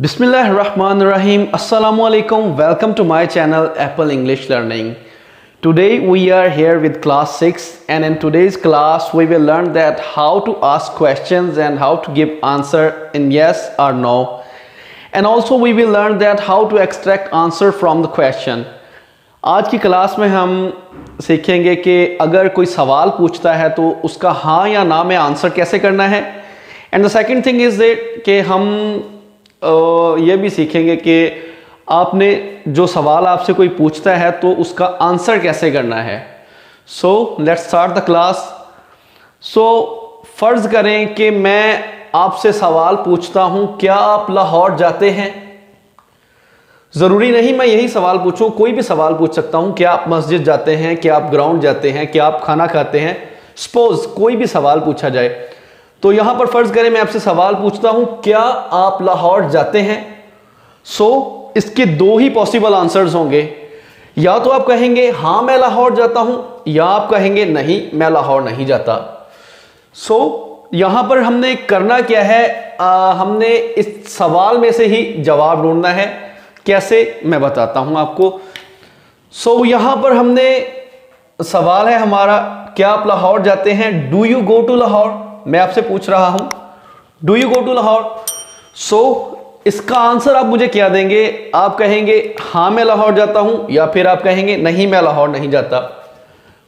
Bismillahirrahmanirrahim. Assalamu alaikum. Welcome to my channel Apple English Learning. Today we are here with class 6 and in today's class we will learn that how to ask questions and how to give answer in yes or no. And also we will learn that how to extract answer from the question. आज की class में हम सीखेंगे कि अगर कोई सवाल पूछता है तो उसका हाँ या ना में आंसर कैसे करना है. And the second thing is that कि हम ये भी सीखेंगे कि आपने जो सवाल आपसे कोई पूछता है तो उसका आंसर कैसे करना है. So let's start the class. So फ़र्ज़ करें कि मैं आपसे सवाल पूछता हूँ, क्या आप लाहौर जाते हैं. ज़रूरी नहीं मैं यही सवाल पूछूं, कोई भी सवाल पूछ सकता हूं. क्या आप मस्जिद जाते हैं, क्या आप ग्राउंड जाते हैं, क्या आप खाना खाते हैं. सपोज कोई भी सवाल पूछा जाए तो यहां पर फ़र्ज़ करें मैं आपसे सवाल पूछता हूं, क्या आप लाहौर जाते हैं. सो इसके दो ही पॉसिबल आंसर्स होंगे. या तो आप कहेंगे हाँ मैं लाहौर जाता हूं, या आप कहेंगे नहीं मैं लाहौर नहीं जाता. सो यहां पर हमने करना क्या है, हमने इस सवाल में से ही जवाब ढूंढना है. कैसे मैं बताता हूं आपको. सो यहां पर हमने सवाल है हमारा, क्या आप लाहौर जाते हैं. Do you go to Lahore. मैं आपसे पूछ रहा हूं do you go to Lahore. So इसका आंसर आप मुझे क्या देंगे. आप कहेंगे हाँ मैं लाहौर जाता हूं, या फिर आप कहेंगे नहीं मैं लाहौर नहीं जाता.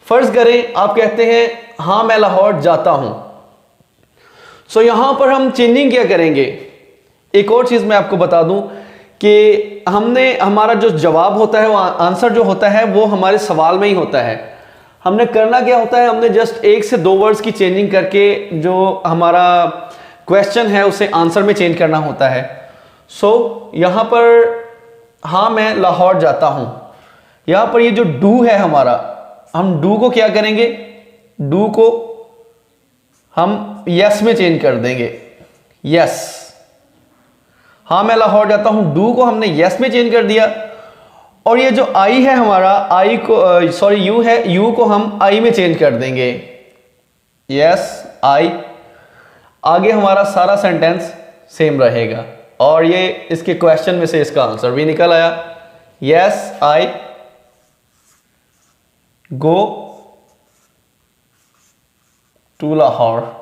फर्ज करें आप कहते हैं हाँ मैं लाहौर जाता हूं. सो यहां पर हम चेंजिंग क्या करेंगे. एक और चीज मैं आपको बता दूं कि हमने हमारा जो जवाब होता है, वो आंसर जो होता है वो हमारे सवाल में ही होता है. हमने करना क्या होता है, हमने जस्ट एक से दो वर्ड्स की चेंजिंग करके जो हमारा क्वेश्चन है उसे आंसर में चेंज करना होता है. सो यहाँ पर हाँ मैं लाहौर जाता हूँ, यहाँ पर ये जो डू है हमारा, हम डू को क्या करेंगे, डू को हम यस में चेंज कर देंगे. यस, हाँ मैं लाहौर जाता हूं, डू को हमने यस में चेंज कर दिया. और ये जो आई है हमारा, आई को सॉरी यू है, यू को हम आई में चेंज कर देंगे. Yes I. आगे हमारा सारा सेंटेंस सेम रहेगा और ये इसके क्वेश्चन में से इसका आंसर भी निकल आया. Yes I go to Lahore.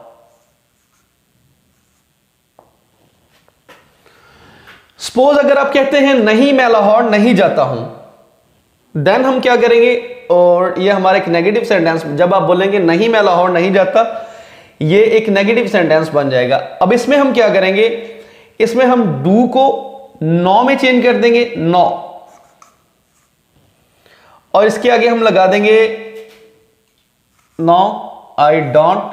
Suppose अगर आप कहते हैं नहीं मैं लाहौर नहीं जाता हूं, देन हम क्या करेंगे, और ये हमारा एक नेगेटिव सेंटेंस, जब आप बोलेंगे नहीं मैं लाहौर नहीं जाता, ये एक नेगेटिव सेंटेंस बन जाएगा. अब इसमें हम क्या करेंगे, इसमें हम डू को नो में चेंज कर देंगे. नो, और इसके आगे हम लगा देंगे नो आई डोंट.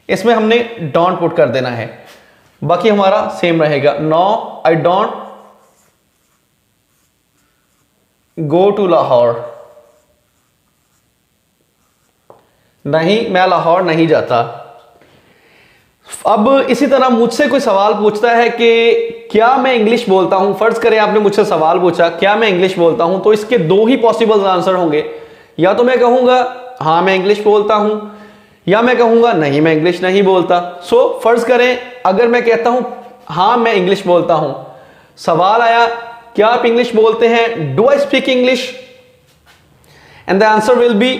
इसमें हमने डोंट पुट कर देना है, बाकी हमारा सेम रहेगा. No I don't go to Lahore. नहीं मैं लाहौर नहीं जाता. अब इसी तरह मुझसे कोई सवाल पूछता है कि क्या मैं इंग्लिश बोलता हूं. फर्ज करें आपने मुझसे सवाल पूछा क्या मैं इंग्लिश बोलता हूं, तो इसके दो ही पॉसिबल आंसर होंगे. या तो मैं कहूंगा हाँ मैं इंग्लिश बोलता हूं, या मैं कहूंगा नहीं मैं इंग्लिश नहीं बोलता. सो फर्ज करें अगर मैं कहता हूं हाँ मैं इंग्लिश बोलता हूं, सवाल आया क्या आप इंग्लिश बोलते हैं, do I speak English, and the answer will be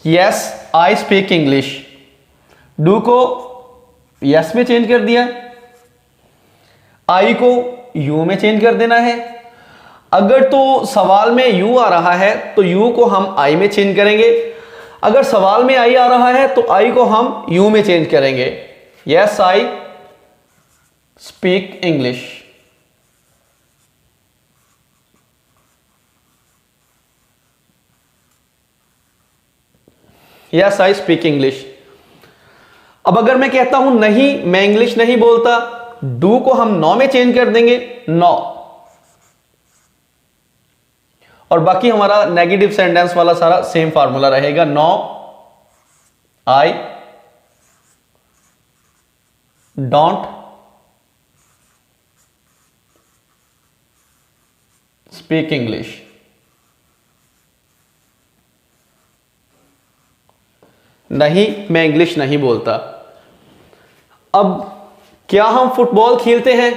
yes I speak English. Do को यस में चेंज कर दिया, आई को यू में चेंज कर देना है. अगर तो सवाल में यू आ रहा है तो यू को हम आई में चेंज करेंगे. अगर सवाल में आई आ रहा है तो आई को हम यू में चेंज करेंगे. Yes I speak English. Yes I speak English. अब अगर मैं कहता हूं नहीं मैं इंग्लिश नहीं बोलता, डू को हम नो में चेंज कर देंगे. नो, और बाकी हमारा नेगेटिव सेंटेंस वाला सारा सेम फार्मूला रहेगा. No I don't speak English. नहीं मैं इंग्लिश नहीं बोलता. अब क्या हम फुटबॉल खेलते हैं?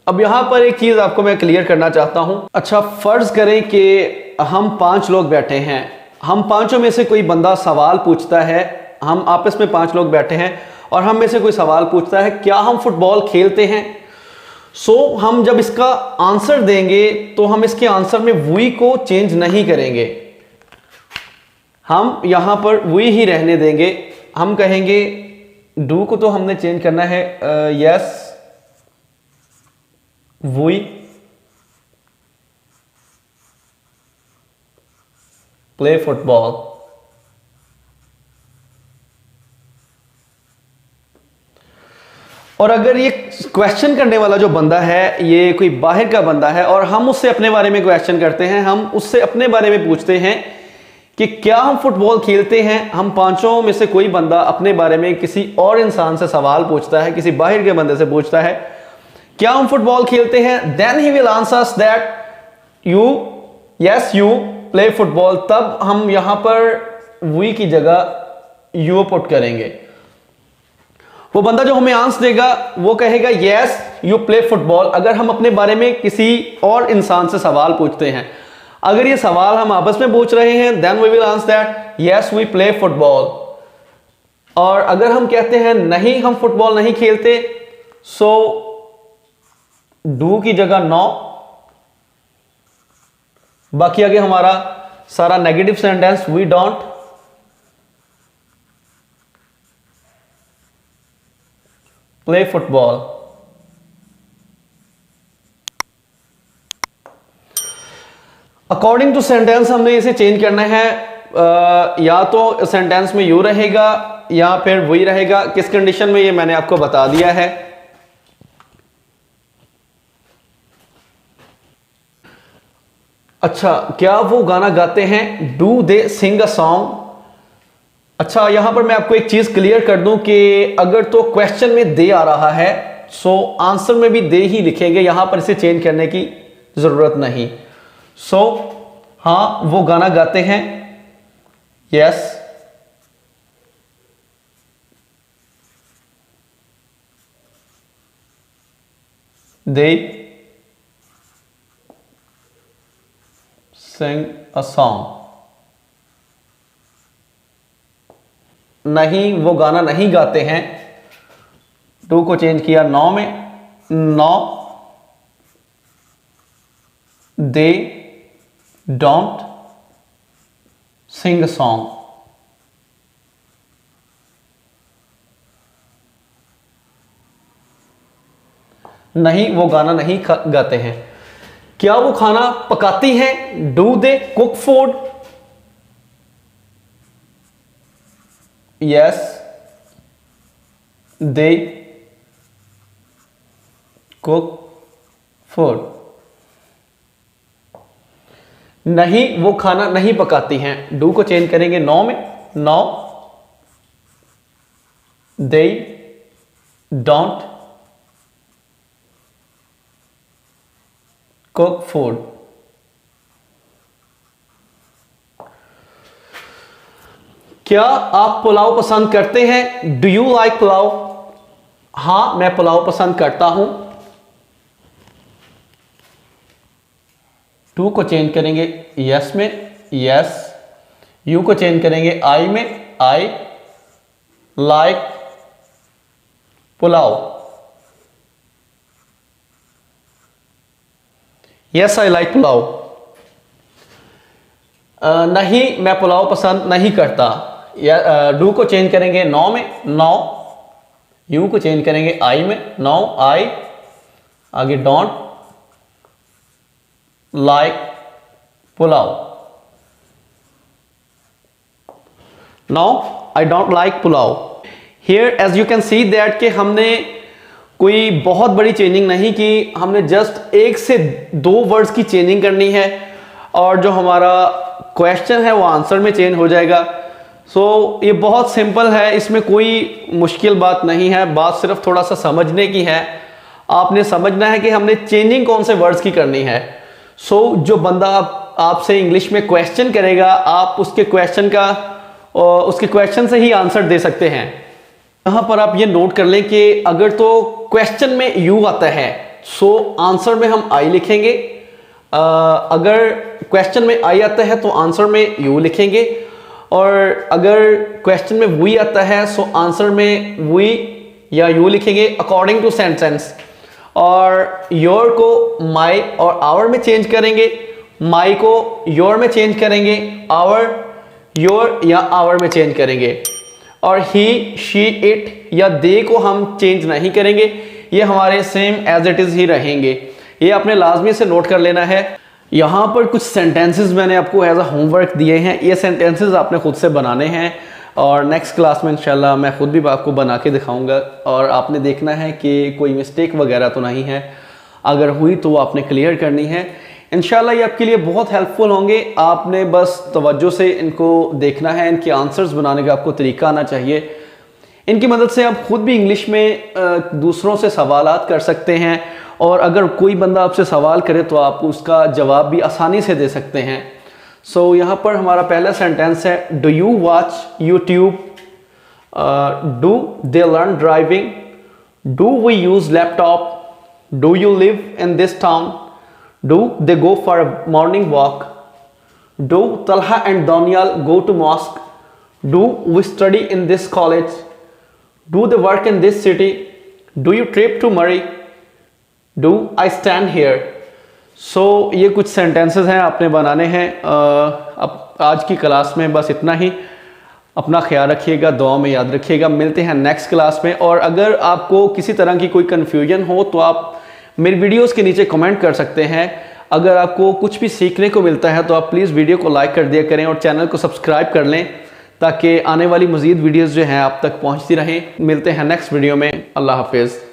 अब यहाँ पर एक चीज़ आपको मैं क्लियर करना चाहता हूँ। अच्छा, फ़र्ज़ करें कि हम 5 लोग बैठे हैं, हम पांचों में से कोई बंदा सवाल पूछता है, हम आपस में 5 लोग बैठे हैं और हम में से कोई सवाल पूछता है क्या हम फुटबॉल खेलते हैं? हम जब इसका आंसर देंगे तो हम इसके आंसर में वी को चेंज नहीं करेंगे, हम यहां पर वी ही रहने देंगे। हम कहेंगे डू को तो हमने चेंज करना है, यस वी प्ले फुटबॉल। और अगर ये क्वेश्चन करने वाला जो बंदा है ये कोई बाहर का बंदा है और हम उससे अपने बारे में क्वेश्चन करते हैं, हम उससे अपने बारे में पूछते हैं कि क्या हम फुटबॉल खेलते हैं, हम पांचों में से कोई बंदा अपने बारे में किसी और इंसान से सवाल पूछता है, किसी बाहर के बंदे से पूछता है क्या हम फुटबॉल खेलते हैं, then he will answers that you yes you play football. तब हम यहां पर वी की जगह यू पुट करेंगे। वो बंदा जो हमें आंसर देगा वो कहेगा यस यू प्ले फुटबॉल। अगर हम अपने बारे में किसी और इंसान से सवाल पूछते हैं, अगर ये सवाल हम आपस में पूछ रहे हैं, then we will answer that yes we play football. और अगर हम कहते हैं नहीं हम फुटबॉल नहीं खेलते, सो डू की जगह नो। बाकी आगे हमारा सारा negative sentence we don't play football. According to sentence हमने इसे चेंज करना है, या तो सेंटेंस में यू रहेगा या फिर वही रहेगा। किस कंडीशन में ये मैंने आपको बता दिया है। अच्छा, क्या वो गाना गाते हैं? Do they sing a song? अच्छा, यहां पर मैं आपको एक चीज क्लियर कर दूं कि अगर तो क्वेश्चन में दे आ रहा है सो आंसर में भी दे ही लिखेंगे, यहां पर इसे चेंज करने की जरूरत नहीं। हां वो गाना गाते हैं, yes they sing a song. नहीं वो गाना नहीं गाते हैं, टू को चेंज किया नो में, no they don't sing song. नहीं वो गाना नहीं गाते हैं। क्या वो खाना पकाती हैं? Do they cook food? Yes they cook food. नहीं वो खाना नहीं पकाती हैं, डू को चेंज करेंगे नो में, no they don't cook food. क्या आप पुलाव पसंद करते हैं? Do you like pulao? हां मैं पुलाव पसंद करता हूं। टू को चेंज करेंगे यस में, यस यू को चेंज करेंगे आई में, I like pulao. Yes I like pulao. नहीं मैं पुलाव पसंद नहीं करता, या डू को चेंज करेंगे नो में, नो यू को चेंज करेंगे आई में, नो आई आगे don't like pulao. No I don't like pulao. Here as you can see that कि हमने कोई बहुत बड़ी चेंजिंग नहीं की, हमने जस्ट 1 से 2 वर्ड्स की चेंजिंग करनी है और जो हमारा क्वेश्चन है वो आंसर में चेंज हो जाएगा। ये बहुत सिंपल है, इसमें कोई मुश्किल बात नहीं है, बात सिर्फ थोड़ा सा समझने की है। आपने समझना है कि हमने चेंजिंग कौन से वर्ड्स की करनी है। जो बंदा आपसे इंग्लिश में क्वेश्चन करेगा, आप उसके क्वेश्चन से ही आंसर दे सकते हैं। यहाँ पर आप ये नोट कर लें कि अगर तो क्वेश्चन में यू आता है सो आंसर में हम आई लिखेंगे, अगर क्वेश्चन में आई आता है तो आंसर में यू लिखेंगे, और अगर क्वेश्चन में वी आता है सो आंसर में वी या यू लिखेंगे अकॉर्डिंग टू सेंटेंस। और योर को माई और आवर में चेंज करेंगे, माई को योर में चेंज करेंगे, आवर योर या आवर में चेंज करेंगे, और ही शी इट या दे को हम चेंज नहीं करेंगे, ये हमारे सेम एज इट इज ही रहेंगे। ये आपने लाजमी से नोट कर लेना है। यहाँ पर कुछ सेंटेंसेस मैंने आपको एज अ होमवर्क दिए हैं, ये सेंटेंसेस आपने खुद से बनाने हैं और नेक्स्ट क्लास में इंशाल्लाह मैं खुद भी आपको बना के दिखाऊंगा, और आपने देखना है कि कोई मिस्टेक वगैरह तो नहीं है, अगर हुई तो वो आपने क्लियर करनी है। इंशाल्लाह ये आपके लिए बहुत हेल्पफुल होंगे। आपने बस तवज्जो से इनको देखना है, इनके आंसर्स बनाने का आपको तरीका आना चाहिए। इनकी मदद से आप खुद भी इंग्लिश में दूसरों से सवालात कर सकते हैं, और अगर कोई बंदा आपसे सवाल करे तो आप उसका जवाब भी आसानी से दे सकते हैं। सो यहाँ पर हमारा पहला सेंटेंस है, do you watch YouTube, do they learn driving, do we use laptop, do you live in this town, do they go for a morning walk, do Talha and Daniyal go to mosque, do we study in this college, do they work in this city, do you trip to Murree, do I stand here. So ये कुछ sentences हैं आपने बनाने हैं। अब आज की class में बस इतना ही। अपना ख्याल रखिएगा, दुआ में याद रखिएगा। मिलते हैं नेक्स्ट क्लास में, और अगर आपको किसी तरह की कोई कन्फ्यूजन हो तो आप मेरी वीडियोस के नीचे कमेंट कर सकते हैं। अगर आपको कुछ भी सीखने को मिलता है तो आप प्लीज़ वीडियो को लाइक कर दिया करें और चैनल को सब्सक्राइब कर लें, ताकि आने वाली मज़ीद वीडियोज़ जो हैं आप तक पहुँचती रहें। मिलते हैं नेक्स्ट वीडियो में। अल्लाह हाफिज़।